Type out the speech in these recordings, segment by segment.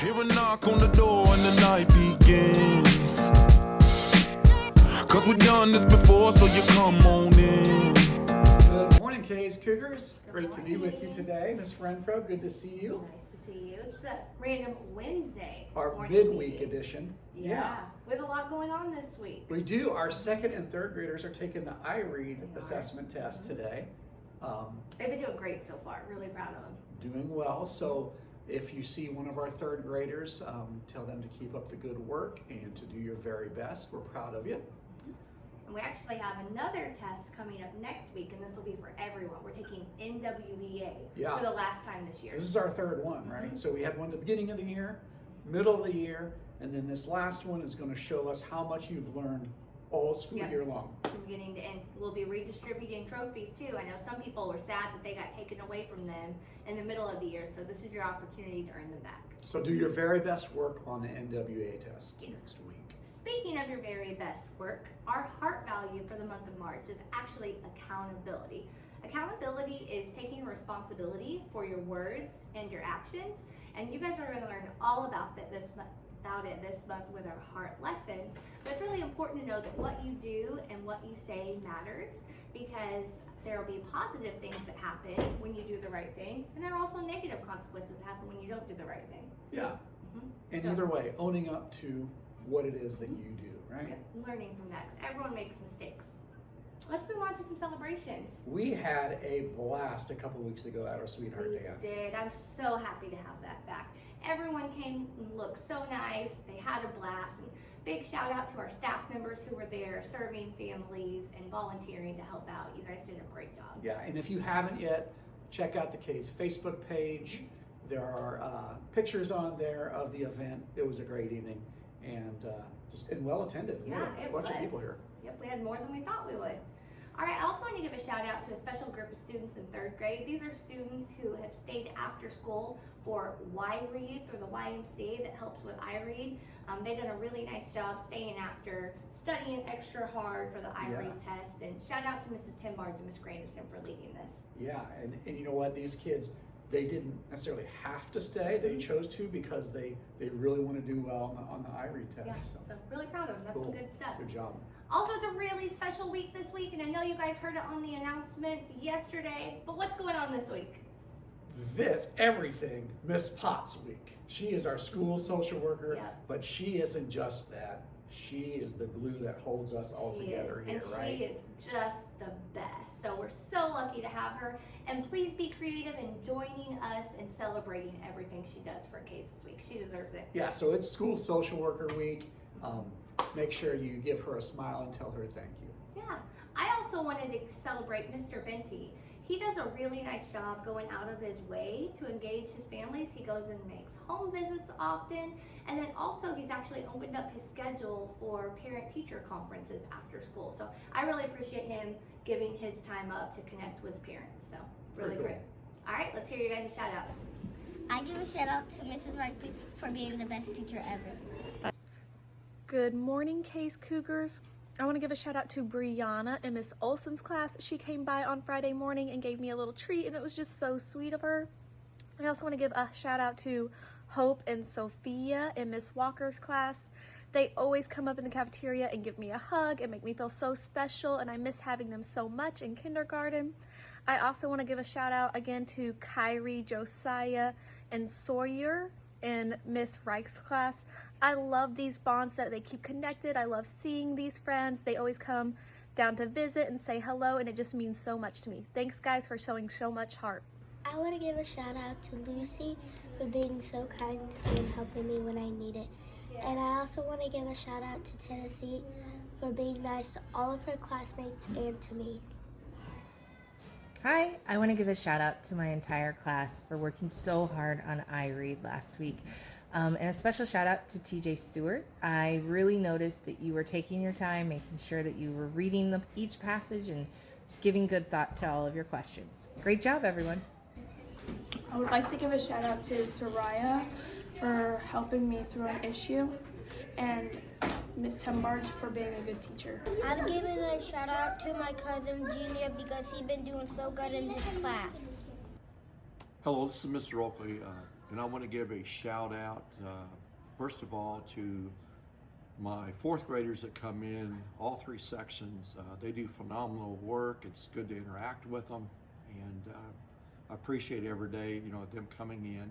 Hear a knock on the door and the night begins. Cause we've done this before, so you come on in. Good morning, Caze Cougars. Great to be with you today. Ms. Renfro, good to see you. Nice to see you. It's the Random Wednesday. Our morning midweek meeting. edition. Yeah. We have a lot going on this week. We do. Our second and third graders are taking the iRead assessment test today. They've been doing great so far. Really proud of them. Doing well. So if you see one of our third graders, tell them to keep up the good work and to do your very best. We're proud of you. And we actually have another test coming up next week, and this will be for everyone. We're taking NWEA for the last time this year. This is our third one, right? So we had one at the beginning of the year, middle of the year, and then this last one is going to show us how much you've learned all school year long. From beginning to end. We'll be redistributing trophies too. I know some people were sad that they got taken away from them in the middle of the year, so this is your opportunity to earn them back. So do your very best work on the NWA test next week. Speaking of your very best work, our heart value for the month of March is actually accountability. Accountability is taking responsibility for your words and your actions, and you guys are going to learn all about it this month with our heart lessons. But it's really important to know that what you do and what you say matters, because there will be positive things that happen when you do the right thing, and there are also negative consequences that happen when you don't do the right thing. Yeah. And either way, owning up to what it is that you do, right? Yeah, learning from that, 'cause everyone makes mistakes. Let's move on to some celebrations. We had a blast a couple weeks ago at our Sweetheart Dance. We did. I'm so happy to have that back. Everyone came and looked so nice. They had a blast. And big shout out to our staff members who were there serving families and volunteering to help out. You guys did a great job. Yeah, and if you haven't yet, check out the Caze Facebook page. There are pictures on there of the event. It was a great evening and well attended. Yeah, We had a bunch of people here. Yep, we had more than we thought we would. All right, I also want to give a shout out to a special group of students in third grade. These are students who have stayed after school for Y-Read through the YMCA that helps with iRead. They've done a really nice job staying after, studying extra hard for the iRead test. And shout out to Mrs. Timbard and Ms. Granderson for leading this. Yeah, and you know what? These kids, they didn't necessarily have to stay. They chose to because they really want to do well on the iRead test. Yeah, so really proud of them. That's some good stuff. Good job. Also, it's a really special week this week, and I know you guys heard it on the announcements yesterday, but what's going on this week? Everything Miss Potts week. She is our school social worker, but she isn't just that. She is the glue that holds us all together here, right? She is just the best. So we're so lucky to have her. And please be creative in joining us and celebrating everything she does for Caze this week. She deserves it. Yeah, so it's School Social Worker Week. Make sure you give her a smile and tell her thank you. Yeah. I also wanted to celebrate Mr. Benty. He does a really nice job going out of his way to engage his families. He goes and makes home visits often. And then also he's actually opened up his schedule for parent-teacher conferences after school. So I really appreciate him giving his time up to connect with parents. So really great. All right, let's hear you guys' shout outs. I give a shout out to Mrs. Rigby for being the best teacher ever. Good morning, Caze Cougars. I want to give a shout out to Brianna in Miss Olson's class. She came by on Friday morning and gave me a little treat, and it was just so sweet of her. I also want to give a shout out to Hope and Sophia in Miss Walker's class. They always come up in the cafeteria and give me a hug and make me feel so special, and I miss having them so much in kindergarten. I also want to give a shout out again to Kyrie, Josiah, and Sawyer in Miss Reich's class. I love these bonds that they keep connected. I love seeing these friends. They always come down to visit and say hello, and it just means so much to me. Thanks, guys, for showing so much heart. I want to give a shout out to Lucy for being so kind to me and helping me when I need it. And I also want to give a shout out to Tennessee for being nice to all of her classmates and to me. Hi, I want to give a shout out to my entire class for working so hard on iRead last week. And a special shout out to TJ Stewart. I really noticed that you were taking your time, making sure that you were reading each passage and giving good thought to all of your questions. Great job, everyone. I would like to give a shout out to Soraya for helping me through an issue, and Miss Tembarge for being a good teacher. I'm giving a shout out to my cousin Junior because he's been doing so good in his class. Hello, this is Mr. Oakley. And I want to give a shout out, first of all, to my fourth graders that come in, all three sections. They do phenomenal work. It's good to interact with them, and I appreciate every day, them coming in.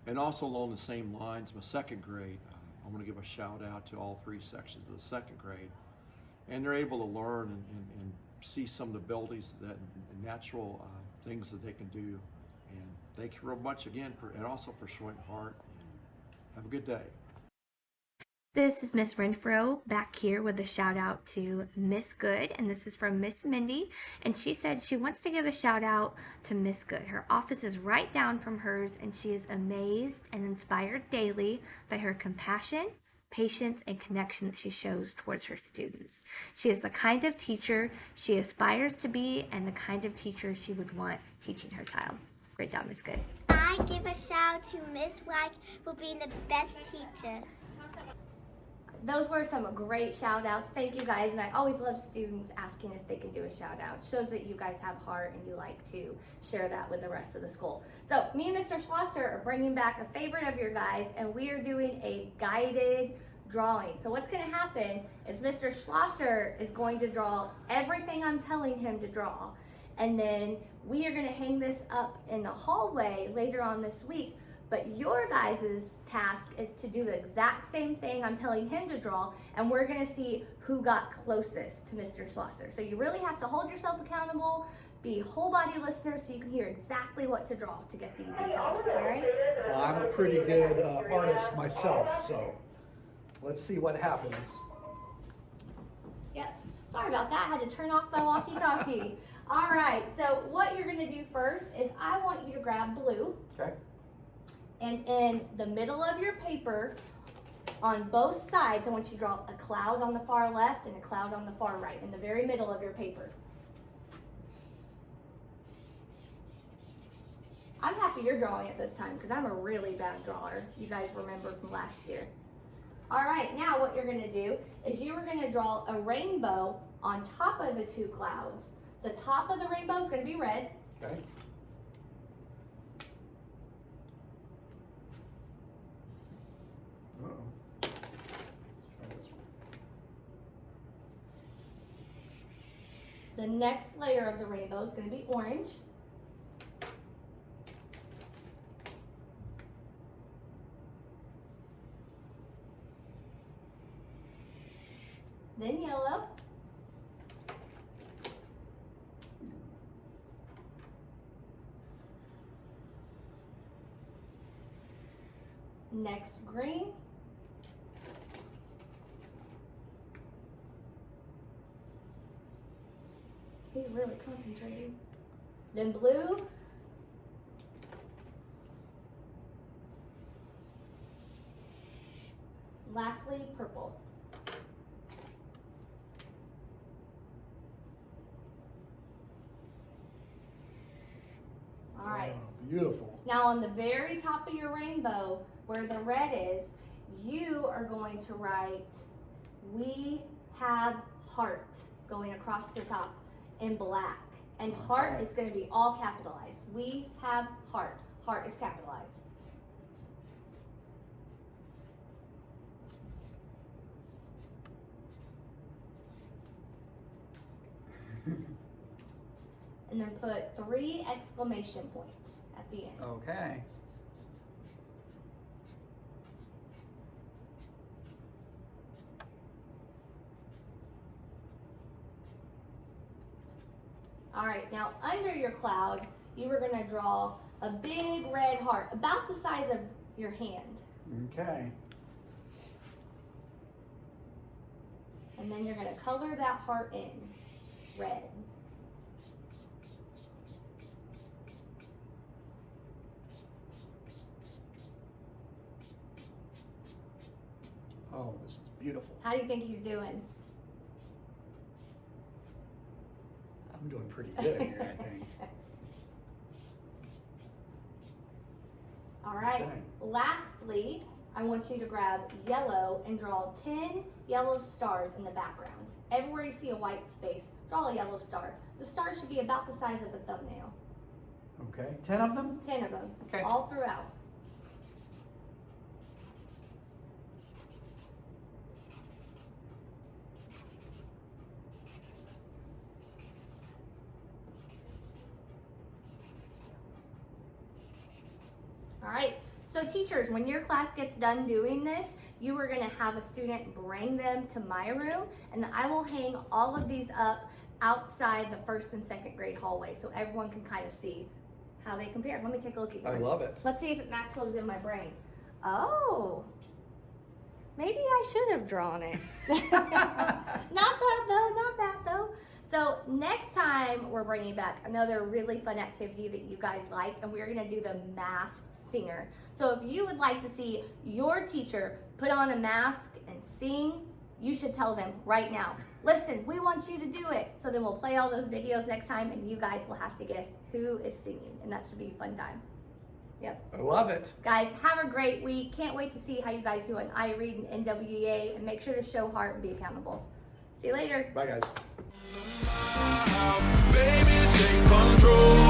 And also along the same lines, my second grade, I want to give a shout out to all three sections of the second grade. And they're able to learn and see some of the abilities that natural things that they can do. And thank you very much again and also for showing heart. And have a good day. This is Miss Renfro back here with a shout out to Miss Good, and this is from Miss Mindy, and she said she wants to give a shout out to Miss Good. Her office is right down from hers, and she is amazed and inspired daily by her compassion, patience, and connection that she shows towards her students. She is the kind of teacher she aspires to be and the kind of teacher she would want teaching her child. Great job, Miss Good. I give a shout out to Miss White for being the best teacher. Those were some great shout outs. Thank you guys. And I always love students asking if they can do a shout out. Shows that you guys have heart and you like to share that with the rest of the school. So me and Mr. Schlosser are bringing back a favorite of your guys, and we are doing a guided drawing. So what's going to happen is Mr. Schlosser is going to draw everything I'm telling him to draw. And then we are going to hang this up in the hallway later on this week. But your guys' task is to do the exact same thing I'm telling him to draw, and we're gonna see who got closest to Mr. Schlosser. So you really have to hold yourself accountable, be whole body listeners so you can hear exactly what to draw to get the details, all right? Well, I'm a pretty good artist myself, so let's see what happens. Yep, sorry about that, I had to turn off my walkie-talkie. All right, so what you're gonna do first is I want you to grab blue. Okay. And in the middle of your paper, on both sides, I want you to draw a cloud on the far left and a cloud on the far right, in the very middle of your paper. I'm happy you're drawing it this time because I'm a really bad drawer. You guys remember from last year. All right, now what you're gonna do is you are gonna draw a rainbow on top of the two clouds. The top of the rainbow is gonna be red. Okay. Uh-oh. Let's try this one. The next layer of the rainbow is going to be orange. Then yellow. Next green. He's really concentrating. Then blue. Lastly, purple. All right. Wow, beautiful. Now on the very top of your rainbow, where the red is, you are going to write, "We have heart," going across the top in black. And heart is going to be all capitalized. We have heart. Heart is capitalized. And then put 3 exclamation points at the end. Okay. All right, now under your cloud, you are going to draw a big red heart, about the size of your hand. Okay. And then you're going to color that heart in red. Oh, this is beautiful. How do you think he's doing? I'm doing pretty good here, I think. All right. Okay. Lastly, I want you to grab yellow and draw 10 yellow stars in the background. Everywhere you see a white space, draw a yellow star. The stars should be about the size of a thumbnail. Okay. 10 of them? 10 of them. Okay. All throughout. All right. So teachers, when your class gets done doing this, you are gonna have a student bring them to my room, and I will hang all of these up outside the 1st and 2nd grade hallway so everyone can kind of see how they compare. Let me take a look at yours. I love it. Let's see if it matches what was in my brain. Oh, maybe I should have drawn it. Not bad though, not bad though. So next time we're bringing back another really fun activity that you guys like, and we're gonna do the masked singer. So if you would like to see your teacher put on a mask and sing, you should tell them right now, listen, we want you to do it. So then we'll play all those videos next time, and you guys will have to guess who is singing, and that should be a fun time. Yep. I love it. Guys, have a great week. Can't wait to see how you guys do on iRead and NWEA, and make sure to show heart and be accountable. See you later. Bye, guys. Baby, take control.